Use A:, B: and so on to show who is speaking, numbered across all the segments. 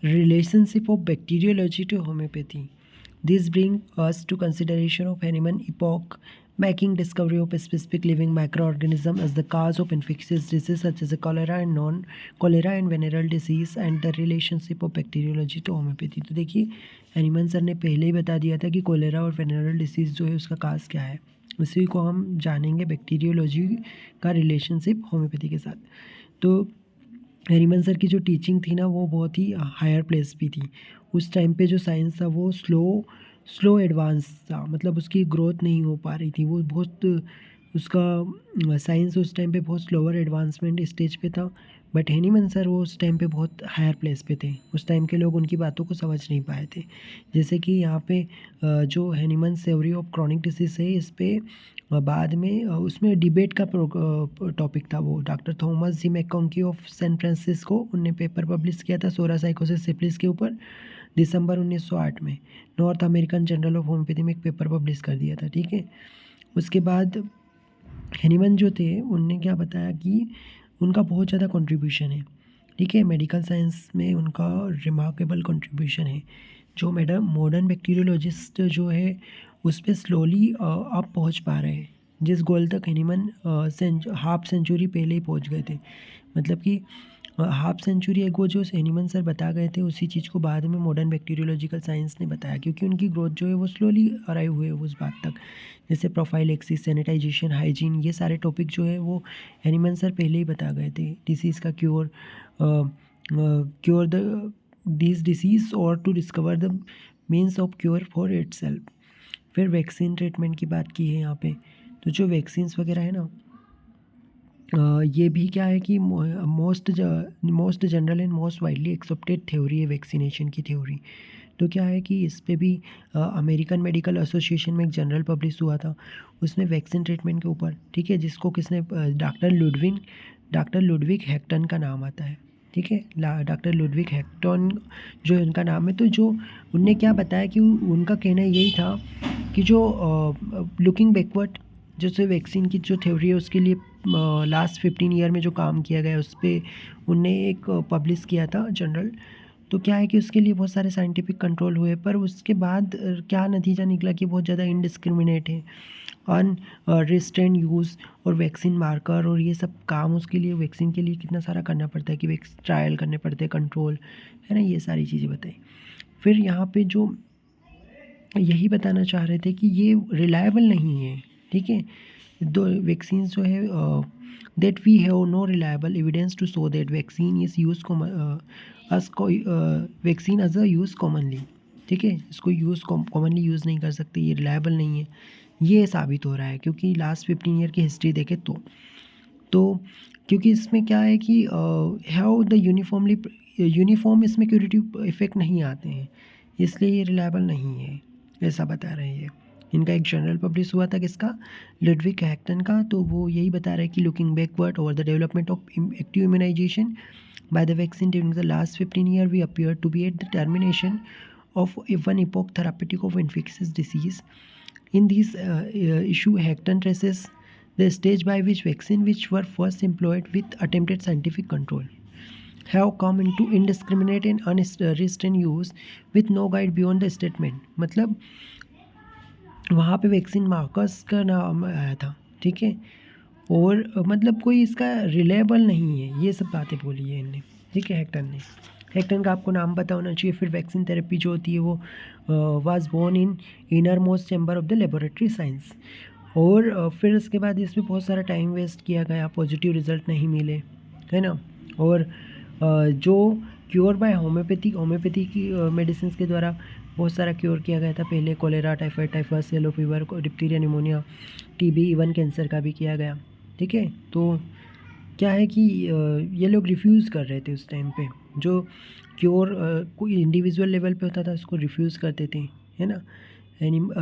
A: relationship of bacteriology to homeopathy. This brings us to consideration of Hahnemann epoch, making discovery of a specific living microorganism as the cause of infectious disease such as cholera and non-cholera and venereal disease and the relationship of bacteriology to homeopathy. तो देखिए Hahnemann sir ने पहले ही बता दिया था कि cholera और वेनेरल disease जो है उसका काज क्या है, उसी को हम जानेंगे बैक्टीरियोलॉजी का रिलेशनशिप होम्योपैथी के साथ। तो हैनीमन सर की जो टीचिंग थी ना वो बहुत ही हायर प्लेस पे थी। उस टाइम पे जो साइंस था वो स्लो एडवांस था, मतलब उसकी ग्रोथ नहीं हो पा रही थी। वो बहुत उसका साइंस उस टाइम पे बहुत स्लोअर एडवांसमेंट स्टेज पे था। बट हैनीमन सर वो उस टाइम पे बहुत हायर प्लेस पे थे। उस टाइम के लोग उनकी बातों को समझ नहीं पाए थे। जैसे कि यहाँ पे जो Hahnemann theory of chronic disease है, इस पे बाद में उसमें डिबेट का टॉपिक था। वो doctor Thomas G McConkey of San Francisco, उनने पेपर पब्लिश किया था सोरा साइकोसिस सिफिलिस के ऊपर दिसंबर 1908 में। North American journal of homeopathy में एक पेपर पब्लिश कर दिया था, ठीक है। उसके बाद हैनीमन जो थे उनने क्या बताया कि उनका बहुत ज़्यादा कंट्रीब्यूशन है, ठीक है, मेडिकल साइंस में उनका रिमार्केबल कंट्रीब्यूशन है। जो मॉडर्न बैक्टीरियोलॉजिस्ट जो है उस पर स्लोली अब पहुंच पा रहे हैं, जिस गोल तक हैनीमन हाफ सेंचुरी पहले ही पहुंच गए थे। मतलब कि हाफ सेंचुरी एगो जो हैनीमन सर बता गए थे उसी चीज़ को बाद में मॉडर्न बैक्टीरियोलॉजिकल साइंस ने बताया, क्योंकि उनकी ग्रोथ जो है वो स्लोली अराइव हुए उस बात तक। जैसे प्रोफाइलेक्सिस, सैनिटाइजेशन, हाइजीन, ये सारे टॉपिक जो है वो हैनीमन सर पहले ही बता गए थे। डिसीज़ का क्योर द दिस डिसीज़ और to discover the means of cure for itself. फिर वैक्सीन ट्रीटमेंट की बात की है यहाँ पे। तो जो वैक्सीन्स वगैरह है ना, ये भी क्या है कि most general and most widely accepted theory है वैक्सीनेशन की थ्योरी। तो क्या है कि इस पे भी अमेरिकन मेडिकल एसोसिएशन में एक जर्नल पब्लिश हुआ था, उसमें वैक्सीन ट्रीटमेंट के ऊपर, ठीक है, जिसको किसने डॉक्टर लुडविग हैक्टन का नाम आता है, ठीक है। डॉक्टर लुडविग हैक्टन जो इनका नाम है। तो जो उनने क्या बताया कि उनका कहना यही था कि जो लुकिंग बैकवर्ड जैसे वैक्सीन की जो थ्योरी है उसके लिए लास्ट 15 ईयर में जो काम किया गया उस पर उनने एक पब्लिश किया था जर्नल। तो क्या है कि उसके लिए बहुत सारे साइंटिफिक कंट्रोल हुए, पर उसके बाद क्या नतीजा निकला कि बहुत ज़्यादा इनडिस्क्रिमिनेट है, अनरिस्ट्रेन यूज़ और वैक्सीन मार्कर और ये सब काम उसके लिए वैक्सीन के लिए कितना सारा करना पड़ता है कि ट्रायल करने पड़ते हैं, कंट्रोल है ना, ये सारी चीज़ें बताई। फिर यहाँ पे जो यही बताना चाह रहे थे कि ये रिलायबल नहीं है, ठीक है। दो वैक्सीन जो है that we have no reliable evidence to show that vaccine is use vaccine as a use commonly, ठीक है, इसको कॉमनली यूज़ नहीं कर सकते, ये रिलायबल नहीं है, ये साबित हो रहा है। क्योंकि लास्ट 15 ईयर की हिस्ट्री देखें तो क्योंकि इसमें क्या है कि हैव द यूनिफॉर्म इसमें क्यूरेटिव इफेक्ट नहीं आते हैं, इसलिए ये रिलायबल नहीं है, ऐसा बता रहे हैं ये। इनका एक जर्नल पब्लिश हुआ था किसका, लुडविग हैक्टन का। तो वो यही बता रहे हैं कि looking backward over the development of active immunization by the vaccine during the last 15 years, we appear to be at the termination of one epoch therapeutic of infectious disease. In this issue, Hackton traces the stage by which vaccine, which were first employed with attempted scientific control, have come into indiscriminate and unrestrained use with no guide beyond the statement. मतलब वहाँ पे vaccine markers का नाम आया था, ठीक है, और मतलब कोई इसका रिलेबल नहीं है, ये सब बातें बोली है इनने, ठीक है, हैक्टन का आपको नाम पता होना चाहिए। फिर वैक्सीन थेरेपी जो होती है वो was born in innermost chamber of the laboratory science. और फिर उसके बाद इसमें बहुत सारा टाइम वेस्ट किया गया, पॉजिटिव रिजल्ट नहीं मिले, है ना। और जो क्योर बाय होम्योपैथी की मेडिसिन के द्वारा बहुत सारा क्योर किया गया था पहले, cholera, typhoid, typhus, yellow fever, diphtheria, pneumonia, TB, even cancer का भी किया गया, ठीक है। तो क्या है कि ये लोग रिफ्यूज़ कर रहे थे उस टाइम पे, जो क्योर कोई इंडिविजुअल लेवल पे होता था उसको रिफ्यूज़ करते थे, है ना।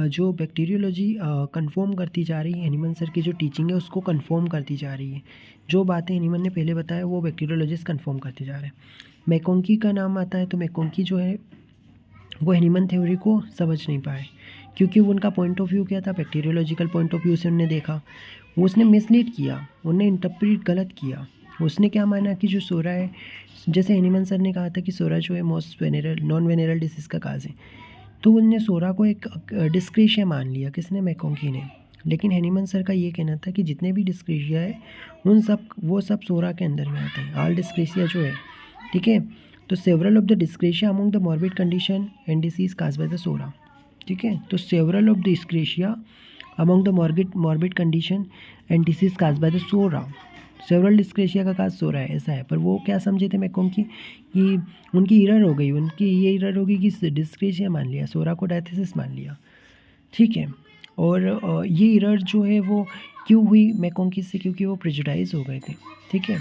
A: जो बैक्टीरियोलॉजी कंफर्म करती जा रही है, हैनीमन सर की जो टीचिंग है उसको कंफर्म करती जा रही है। जो बातें हैनीमन ने पहले बताया वो बैक्टीरियोलॉजिस्ट कंफर्म करते जा रहे हैं। मैककॉन्की का नाम आता है, तो मैककॉन्की जो है वो हैनीमन थ्योरी को समझ नहीं पाए, क्योंकि वो उनका पॉइंट ऑफ व्यू क्या था, बैक्टीरियोलॉजिकल पॉइंट ऑफ व्यू से उन्होंने देखा, वो उसने मिसलीड किया, उन्होंने इंटरप्रेट गलत किया, उसने क्या माना कि जो सोरा है, जैसे एनिमन सर ने कहा था कि सोरा जो है मोस्ट वेनेरल नॉन वेनेरल डिसीज़ का काज है, तो उनने सोरा को एक डिस्क्रेशिया मान लिया, किसने, मैकोंकी ने। लेकिन हैनीमन सर का ये कहना था कि जितने भी डिस्क्रेशिया है उन सब वो सब सोरा के अंदर में आते हैं, ऑल डिस्क्रेशिया जो है, ठीक है। तो several of the dyscrasia among the morbid condition and disease cause by the psora, ठीक है। तो several of dyscrasia among the morbid condition and disease cause by the psora, several dyscrasia का काज सोरा है, ऐसा है। पर वो क्या समझे थे मैकोंकी कि उनकी इरर हो गई, उनकी ये इरर होगी कि डिस्क्रेशिया मान लिया, सोरा को डायथिसिस मान लिया, ठीक है। और ये इरर जो है वो क्यों हुई मैकोंकी से, क्योंकि वो प्रेजुडाइज हो गए थे, ठीक है।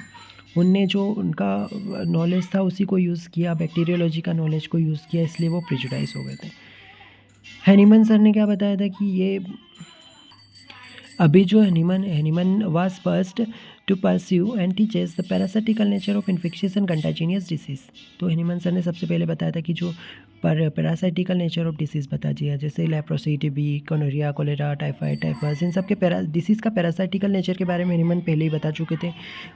A: उनने जो उनका नॉलेज था उसी को यूज़ किया, बैक्टीरियोलॉजी का नॉलेज को यूज़ किया, इसलिए वो प्रेजुडाइज हो गए थे। हैनीमन सर ने क्या बताया था कि ये अभी जो Hahnemann was first to pursue and teaches the parasitical nature of infectious and contagious disease. तो हैनीमन सर ने सबसे पहले बताया था कि जो पैरासाइटिकल नेचर ऑफ डिसीज़ बता दिया, जैसे leprosy, TB, gonorrhoea, cholera, typhoid, typhus, इन सब के डिसीज़ का पैरासाइटिकल नेचर के बारे में हैनीमन पहले ही बता चुके थे।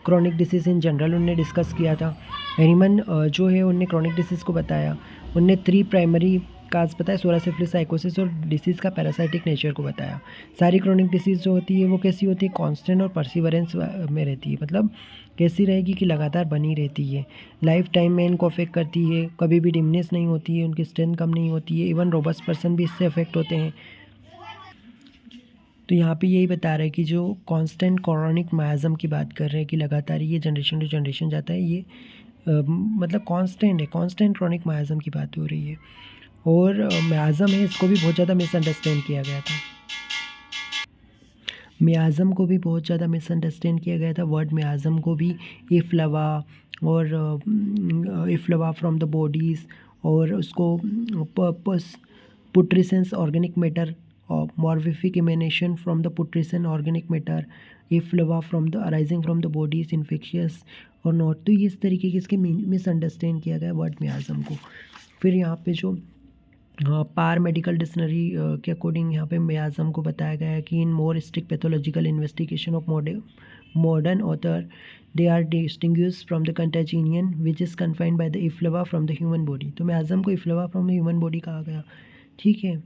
A: क्रॉनिक डिसीज़ इन जनरल उनने डिस्कस किया था। हैनीमन जो है उनने क्रॉनिक डिसीज़ को बताया, उनने 3 प्राइमरी काज बताया, सोरा, सिफिलिस, साइकोसिस और डिसीज़ का पैरासाइटिक नेचर को बताया। सारी क्रॉनिक डिसीज़ जो होती है वो कैसी होती है, कांस्टेंट और परसिवरेंस में रहती है, मतलब कैसी रहेगी कि लगातार बनी रहती है, लाइफ टाइम में इनको अफेक्ट करती है, कभी भी डिमनेस नहीं होती है, उनकी स्ट्रेंथ कम नहीं होती है, इवन रोबस्ट पर्सन भी इससे अफेक्ट होते हैं। तो यहाँ पे यही बता रहा है कि जो कांस्टेंट क्रॉनिक मायाज़म की बात कर रहे हैं कि लगातार ये जनरेशन टू जनरेशन जाता है, ये मतलब कांस्टेंट है, कांस्टेंट क्रॉनिक मायाज़म की बात हो रही है। और मियाज़म है, इसको भी बहुत ज़्यादा मिसअंडरस्टैंड किया गया था, मियाज़म को भी बहुत ज़्यादा मिसअंडरस्टैंड किया गया था। वर्ड मियाज़म को भी इफ्लवा और इफ्लवा फ्रॉम द बॉडीज़, और उसको पर्पस पुट्रिसेंस ऑर्गेनिक मैटर और morbific emanation from the putrescent organic matter, effluvia from the arising from the bodies, infectious और नॉट। तो ये इस तरीके के इसके मिसअंडरस्टैंड किया गया वर्ड मियाज़म को। फिर यहाँ पे जो पार मेडिकल डिक्शनरी के अकॉर्डिंग यहाँ पे मियाज़म को बताया गया है कि in more strict pathological investigation of modern author they are distinguish from the contagion which is confined by the effluvia from the human body. तो मियाज़म को effluvia from the human body कहा गया, ठीक है।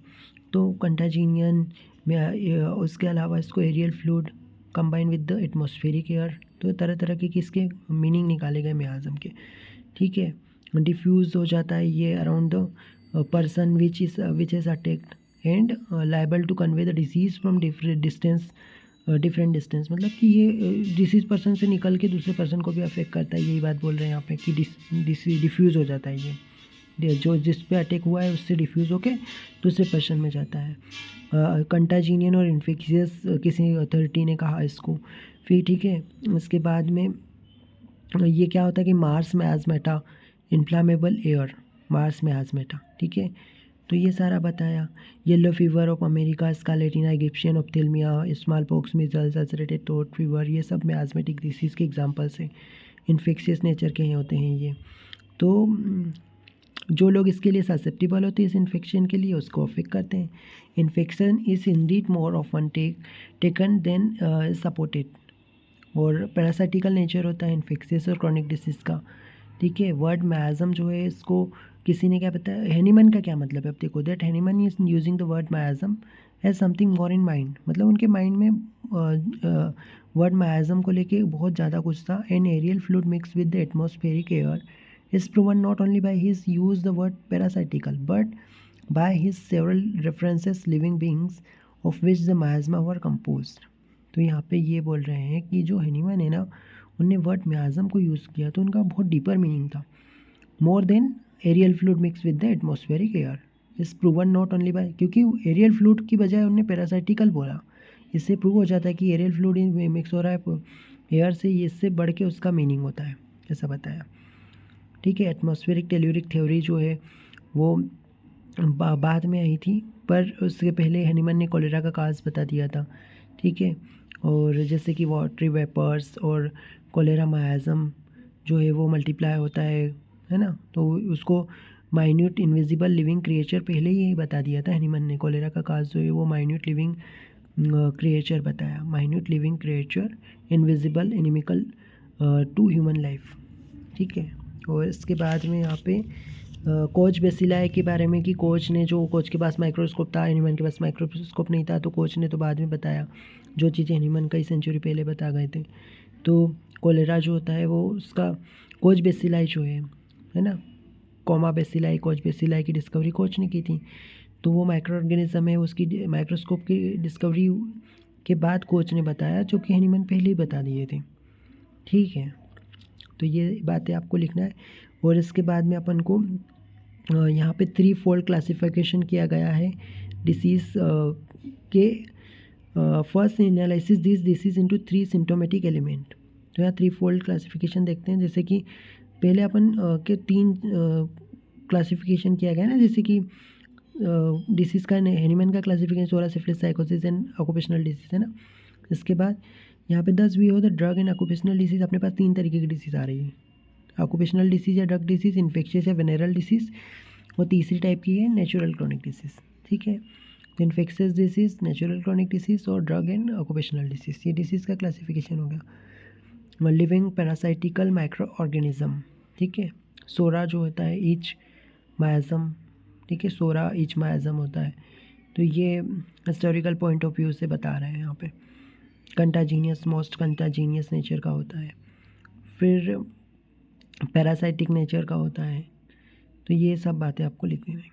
A: तो कंटाजिनियन में उसके अलावा इसको aerial fluid combine with the atmospheric air, तो तरह तरह के किसके मीनिंग निकाले गए मियाज़म के, ठीक है। डिफ्यूज़ हो जाता है ये around the person which is attacked and liable to convey the disease from different distance, मतलब कि ये डिसीज़ पर्सन से निकल के दूसरे पर्सन को भी अफेक्ट करता है, यही बात बोल रहे हैं यहाँ पे कि डिफ्यूज़ हो जाता है ये, जो जिस पे अटैक हुआ है उससे डिफ्यूज़ होके दूसरे पर्सन में जाता है। कंटाजीनियन और इन्फेक्शियस किसी अथॉरिटी ने कहा इसको। फिर ठीक है, उसके बाद में ये क्या होता है कि मार्स में एजमेटा, इन्फ्लामेबल एयर, मार्स में एजमेटा, ठीक है। तो ये सारा बताया। Yellow fever of America, scarlatina, Egyptian ophthalmia, small pox, measles, ulcerated throat fever, ये सब में एजमेटिक डिसीज़ के एग्जांपल्स हैं, इन्फेक्शियस नेचर के होते हैं ये। तो जो लोग इसके लिए ससेप्टिबल होते हैं इस इन्फेक्शन के लिए, उसको अफेक्ट करते हैं। Infection is indeed more often taken than supported, और पैरासाइटिकल नेचर होता है इन्फेक्शियस और क्रॉनिक डिसीज़ का, ठीक है। वर्ड मायाज़म जो है इसको किसी ने क्या बताया, हैनीमन का क्या मतलब है, अब देखो, that Hahnemann is using the word miasm has something more in mind, मतलब उनके माइंड में वर्ड मायाज़म को लेके बहुत ज़्यादा कुछ था। An aerial fluid mix with the atmospheric air is proven not only by his use the word parasitical but by his several references living beings of which the miasma were composed। तो यहाँ पे ये बोल रहे हैं कि जो Hahnemann है ना, उनने वर्ड मियाज़म को यूज़ किया तो उनका बहुत डीपर मीनिंग था। More than aerial fluid mix with the atmospheric air is proven not only by, क्योंकि एरियल फ्लूइड की बजाय उन्होंने पैरासाइटिकल बोला, इससे प्रूव हो जाता है कि एरियल फ्लूइड मिक्स हो रहा है एयर से, ये इससे बढ़ के उसका मीनिंग होता है, ऐसा बताया, ठीक है। एटमॉस्फेरिक टेल्यूरिक थ्योरी जो है वो बाद में आई थी, पर उसके पहले हैनीमन ने कोलेरा का काज बता दिया था, ठीक है। और जैसे कि वाटरी वेपर्स और कोलेरा मायाज़म जो है वो मल्टीप्लाई होता है ना, तो उसको माइन्यूट इनविजिबल लिविंग क्रिएचर पहले ही बता दिया था हैनीमन ने। कोलेरा का काज जो है वो माइन्यूट लिविंग क्रिएचर बताया, minute living creature, invisible, animical to human life, ठीक है। और इसके बाद में यहाँ पे कोच बेसिलाई के बारे में कि कोच के पास माइक्रोस्कोप था, एनिमन के पास माइक्रोस्कोप नहीं था, तो कोच ने तो बाद में बताया जो चीज़ें एनिमन कई सेंचुरी पहले बता गए थे। तो कोलेरा जो होता है वो उसका कोच बेसिलाई जो है ना, कोमा बेसिलाई, कोच बेसिलाई की डिस्कवरी कोच ने की थी। तो वो माइक्रो ऑर्गेनिज्म है, उसकी माइक्रोस्कोप की डिस्कवरी के बाद कोच ने बताया, जो कि एनिमन पहले ही बता दिए थे, ठीक है। तो ये बातें आपको लिखना है। और इसके बाद में अपन को यहाँ पे 3 फोल्ड क्लासिफिकेशन किया गया है डिसीज़ के। First analysis this disease into 3 symptomatic element. तो यहाँ 3 फोल्ड क्लासिफिकेशन देखते हैं, जैसे कि पहले अपन के 3 क्लासिफिकेशन किया गया ना, जैसे कि डिसीज़ का एनिमन का classification psora, syphilis, sycosis and occupational disease है ना। इसके बाद यहाँ पे 10 वी हो द ड्रग एंड ऑक्यूपेशनल डिसीज़। अपने पास 3 तरीके की डिसीज़ आ रही है, ऑक्यूपेशनल डिसीज़ या ड्रग डिसीज़, इन्फेक्शियस या वेनेरल डिसीज़, और तीसरी टाइप की है नेचुरल क्रॉनिक डिसीज़, ठीक है। Infectious disease, natural chronic disease और ड्रग एंड ऑक्यूपेशनल डिसीज़, ये डिसीज़ का क्लासिफिकेशन हो गया। लिविंग पैरासाइटिकल माइक्रो ऑर्गेनिज्म, ठीक है। सोरा जो होता है ईच मायाज़म, ठीक है, सोरा ईच मायाज़म होता है। तो ये हिस्टोरिकल पॉइंट ऑफ व्यू से बता रहे हैं यहाँ पे। कंटाजीनियस, मोस्ट कंटाजीनियस नेचर का होता है, फिर पैरासाइटिक नेचर का होता है। तो ये सब बातें आपको लिखनी है।